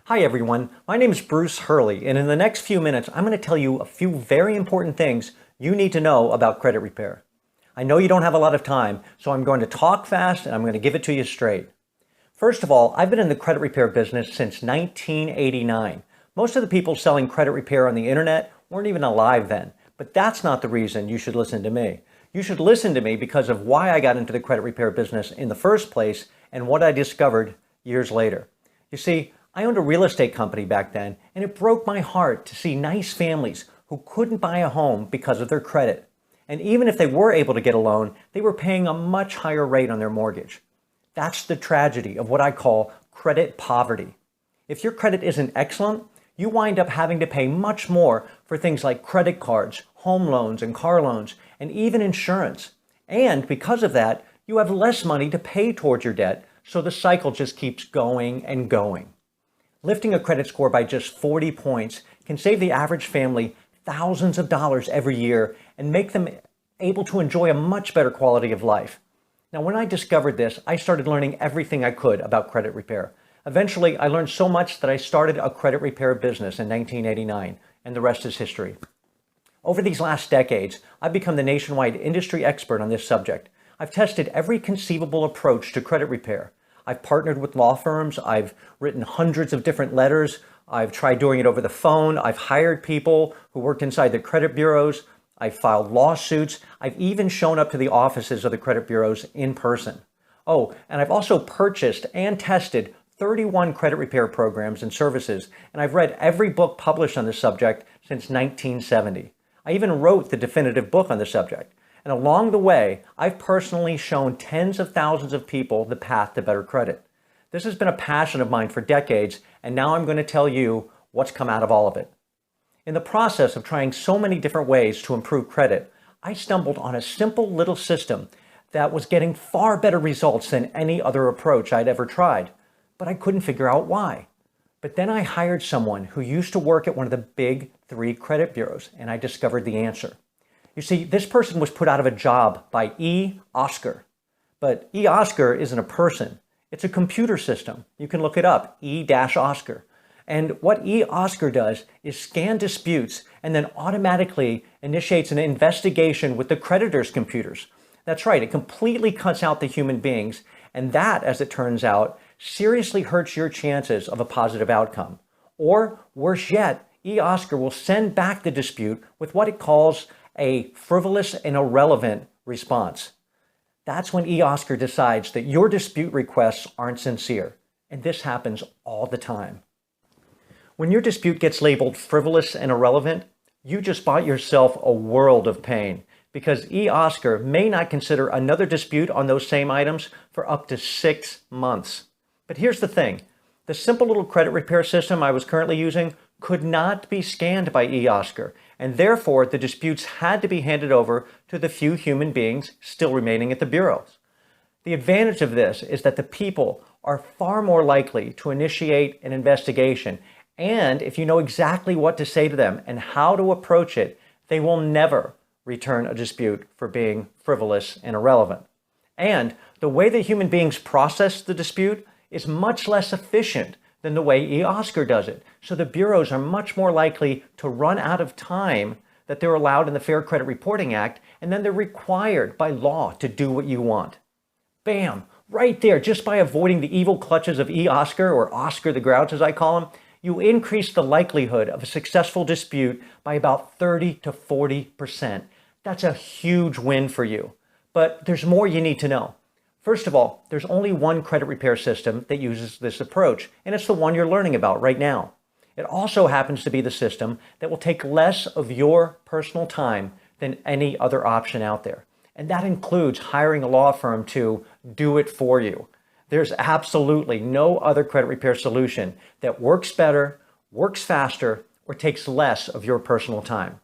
Hi everyone, my name is Bruce Hurley, and in the next few minutes I'm going to tell you a few very important things you need to know about credit repair. I know you don't have a lot of time, so I'm going to talk fast and I'm going to give it to you straight. First of all, I've been in the credit repair business since 1989. Most of the people selling credit repair on the internet weren't even alive then, but that's not the reason you should listen to me. You should listen to me because of why I got into the credit repair business in the first place and what I discovered years later. You see, I owned a real estate company back then, and it broke my heart to see nice families who couldn't buy a home because of their credit. And even if they were able to get a loan, they were paying a much higher rate on their mortgage. That's the tragedy of what I call credit poverty. If your credit isn't excellent, you wind up having to pay much more for things like credit cards, home loans, and car loans, and even insurance. And because of that, you have less money to pay towards your debt, so the cycle just keeps going and going. Lifting a credit score by just 40 points can save the average family thousands of dollars every year and make them able to enjoy a much better quality of life. Now, when I discovered this, I started learning everything I could about credit repair. Eventually, I learned so much that I started a credit repair business in 1989, and the rest is history. Over these last decades, I've become the nationwide industry expert on this subject. I've tested every conceivable approach to credit repair. I've partnered with law firms, I've written hundreds of different letters, I've tried doing it over the phone, I've hired people who worked inside the credit bureaus, I've filed lawsuits, I've even shown up to the offices of the credit bureaus in person. Oh, and I've also purchased and tested 31 credit repair programs and services, and I've read every book published on this subject since 1970. I even wrote the definitive book on the subject. And along the way, I've personally shown tens of thousands of people the path to better credit. This has been a passion of mine for decades, and now I'm going to tell you what's come out of all of it. In the process of trying so many different ways to improve credit, I stumbled on a simple little system that was getting far better results than any other approach I'd ever tried, but I couldn't figure out why. But then I hired someone who used to work at one of the big 3 credit bureaus, and I discovered the answer. You see, this person was put out of a job by E-Oscar. But E-Oscar isn't a person. It's a computer system. You can look it up, E-Oscar. And what E-Oscar does is scan disputes and then automatically initiates an investigation with the creditor's computers. That's right, it completely cuts out the human beings. And that, as it turns out, seriously hurts your chances of a positive outcome. Or, worse yet, E-Oscar will send back the dispute with what it calls a frivolous and irrelevant response. That's when E-Oscar decides that your dispute requests aren't sincere, and this happens all the time. When your dispute gets labeled frivolous and irrelevant, you just bought yourself a world of pain, because E-Oscar may not consider another dispute on those same items for up to 6 months. But here's the thing, the simple little credit repair system I was currently using could not be scanned by E-Oscar, and therefore the disputes had to be handed over to the few human beings still remaining at the bureaus. The advantage of this is that the people are far more likely to initiate an investigation, and if you know exactly what to say to them and how to approach it, they will never return a dispute for being frivolous and irrelevant. And the way that human beings process the dispute is much less efficient than the way E-Oscar does it. So the bureaus are much more likely to run out of time that they're allowed in the Fair Credit Reporting Act, and then they're required by law to do what you want. Bam! Right there, just by avoiding the evil clutches of E-Oscar, or Oscar the Grouch as I call him, you increase the likelihood of a successful dispute by about 30 to 40%. That's a huge win for you. But there's more you need to know. First of all, there's only one credit repair system that uses this approach, and it's the one you're learning about right now. It also happens to be the system that will take less of your personal time than any other option out there. And that includes hiring a law firm to do it for you. There's absolutely no other credit repair solution that works better, works faster, or takes less of your personal time.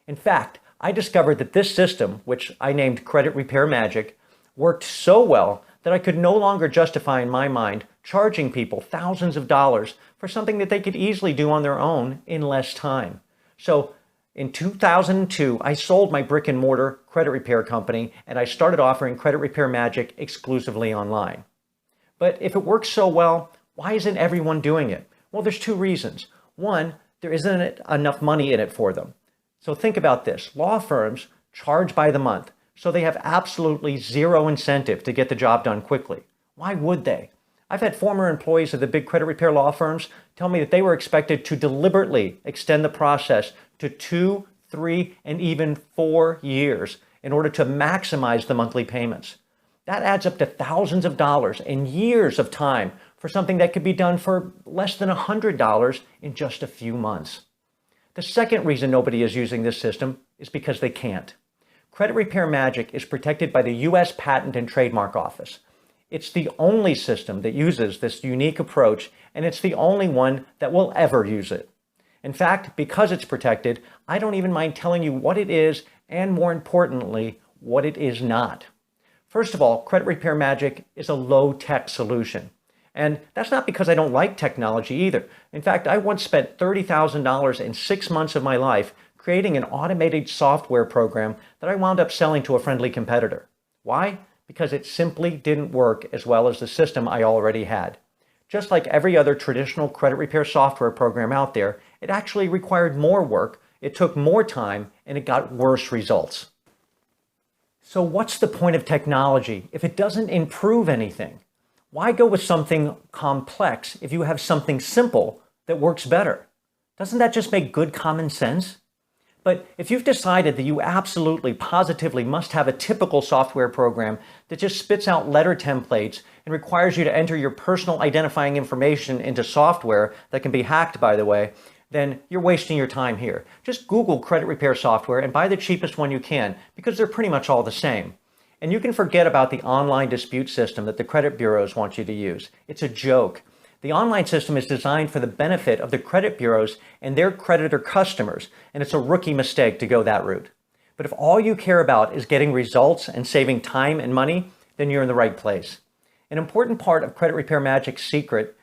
In fact, I discovered that this system, which I named Credit Repair Magic, worked so well that I could no longer justify in my mind charging people thousands of dollars for something that they could easily do on their own in less time. So in 2002, I sold my brick and mortar credit repair company and I started offering Credit Repair Magic exclusively online. But if it works so well, why isn't everyone doing it? Well, there's two reasons. One, there isn't enough money in it for them. So think about this. Law firms charge by the month, so they have absolutely zero incentive to get the job done quickly. Why would they? I've had former employees of the big credit repair law firms tell me that they were expected to deliberately extend the process to 2, 3, and even 4 years in order to maximize the monthly payments. That adds up to thousands of dollars and years of time for something that could be done for less than $100 in just a few months. The second reason nobody is using this system is because they can't. Credit Repair Magic is protected by the U.S. Patent and Trademark Office. It's the only system that uses this unique approach, and it's the only one that will ever use it. In fact, because it's protected, I don't even mind telling you what it is and, more importantly, what it is not. First of all, Credit Repair Magic is a low-tech solution. And that's not because I don't like technology either. In fact, I once spent $30,000 in 6 months of my life creating an automated software program that I wound up selling to a friendly competitor. Why? Because it simply didn't work as well as the system I already had. Just like every other traditional credit repair software program out there, it actually required more work, it took more time, and it got worse results. So what's the point of technology if it doesn't improve anything? Why go with something complex if you have something simple that works better? Doesn't that just make good common sense? But if you've decided that you absolutely, positively must have a typical software program that just spits out letter templates and requires you to enter your personal identifying information into software that can be hacked, by the way, then you're wasting your time here. Just Google credit repair software and buy the cheapest one you can, because they're pretty much all the same. And you can forget about the online dispute system that the credit bureaus want you to use. It's a joke. The online system is designed for the benefit of the credit bureaus and their creditor customers, and it's a rookie mistake to go that route. But if all you care about is getting results and saving time and money, then you're in the right place. An important part of Credit Repair Magic's secret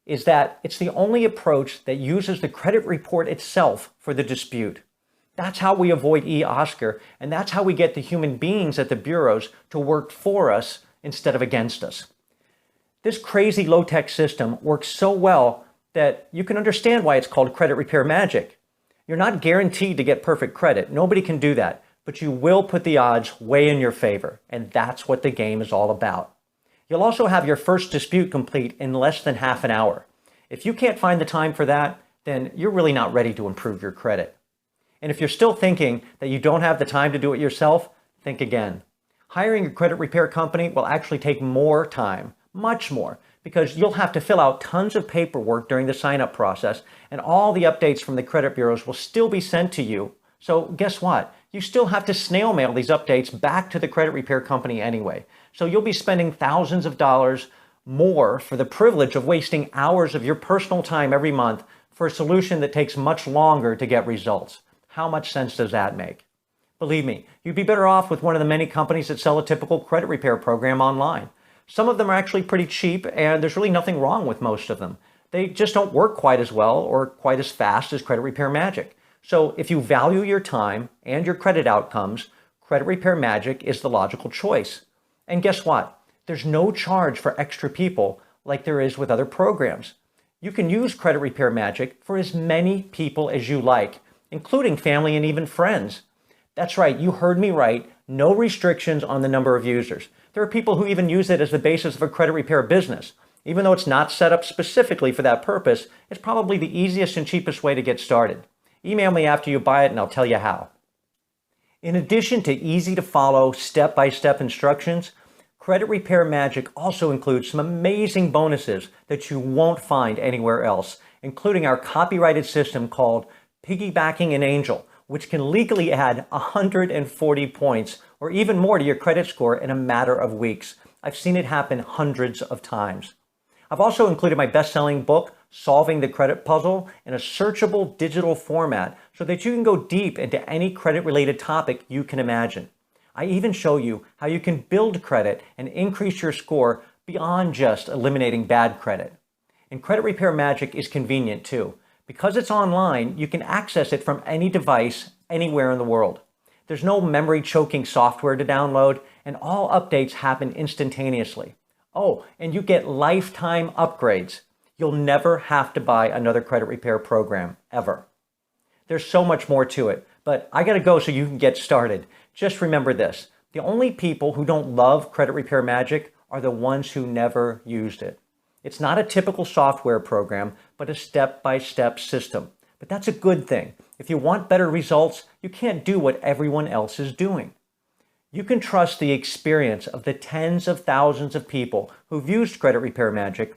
is that it's the only approach that uses the credit report itself for the dispute. That's how we avoid e-Oscar, and that's how we get the human beings at the bureaus to work for us instead of against us. This crazy low-tech system works so well that you can understand why it's called Credit Repair Magic. You're not guaranteed to get perfect credit. Nobody can do that. But you will put the odds way in your favor. And that's what the game is all about. You'll also have your first dispute complete in less than half an hour. If you can't find the time for that, then you're really not ready to improve your credit. And if you're still thinking that you don't have the time to do it yourself, think again. Hiring a credit repair company will actually take more time. Much more, because you'll have to fill out tons of paperwork during the sign-up process, and all the updates from the credit bureaus will still be sent to you. So guess what? You still have to snail mail these updates back to the credit repair company anyway. So you'll be spending thousands of dollars more for the privilege of wasting hours of your personal time every month for a solution that takes much longer to get results. How much sense does that make? Believe me, you'd be better off with one of the many companies that sell a typical credit repair program online. Some of them are actually pretty cheap, and there's really nothing wrong with most of them. They just don't work quite as well or quite as fast as Credit Repair Magic. So if you value your time and your credit outcomes, Credit Repair Magic is the logical choice. And guess what? There's no charge for extra people like there is with other programs. You can use Credit Repair Magic for as many people as you like, including family and even friends. That's right, you heard me right. No restrictions on the number of users. There are people who even use it as the basis of a credit repair business. Even though it's not set up specifically for that purpose, it's probably the easiest and cheapest way to get started. Email me after you buy it and I'll tell you how. In addition to easy-to-follow step-by-step instructions, Credit Repair Magic also includes some amazing bonuses that you won't find anywhere else, including our copyrighted system called Piggybacking an Angel, which can legally add 140 points or even more to your credit score in a matter of weeks. I've seen it happen hundreds of times. I've also included my best-selling book, Solving the Credit Puzzle, in a searchable digital format so that you can go deep into any credit-related topic you can imagine. I even show you how you can build credit and increase your score beyond just eliminating bad credit. And Credit Repair Magic is convenient too. Because it's online, you can access it from any device, anywhere in the world. There's no memory-choking software to download, and all updates happen instantaneously. Oh, and you get lifetime upgrades. You'll never have to buy another credit repair program, ever. There's so much more to it, but I gotta go so you can get started. Just remember this: the only people who don't love Credit Repair Magic are the ones who never used it. It's not a typical software program, but a step-by-step system. But that's a good thing. If you want better results, you can't do what everyone else is doing. You can trust the experience of the tens of thousands of people who've used Credit Repair Magic,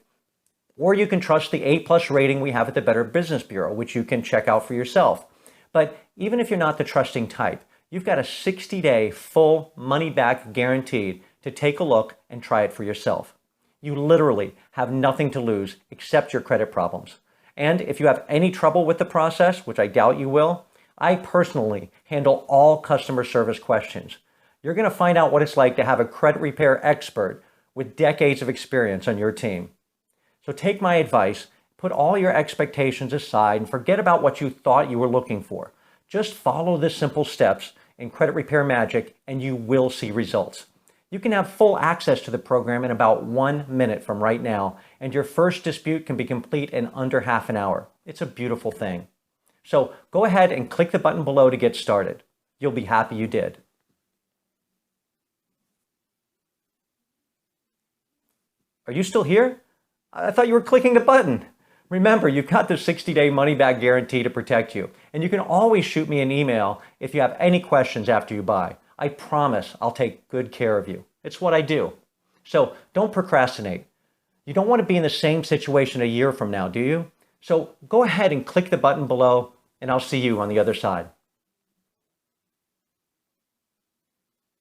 or you can trust the A+ rating we have at the Better Business Bureau, which you can check out for yourself. But even if you're not the trusting type, you've got a 60-day full money-back guaranteed to take a look and try it for yourself. You literally have nothing to lose except your credit problems. And if you have any trouble with the process, which I doubt you will, I personally handle all customer service questions. You're going to find out what it's like to have a credit repair expert with decades of experience on your team. So take my advice, put all your expectations aside, and forget about what you thought you were looking for. Just follow the simple steps in Credit Repair Magic and you will see results. You can have full access to the program in about 1 minute from right now, and your first dispute can be complete in under half an hour. It's a beautiful thing. So go ahead and click the button below to get started. You'll be happy you did. Are you still here? I thought you were clicking a button. Remember, you've got the 60-day money-back guarantee to protect you, and you can always shoot me an email if you have any questions after you buy. I promise I'll take good care of you. It's what I do. So don't procrastinate. You don't want to be in the same situation a year from now, do you? So go ahead and click the button below, and I'll see you on the other side.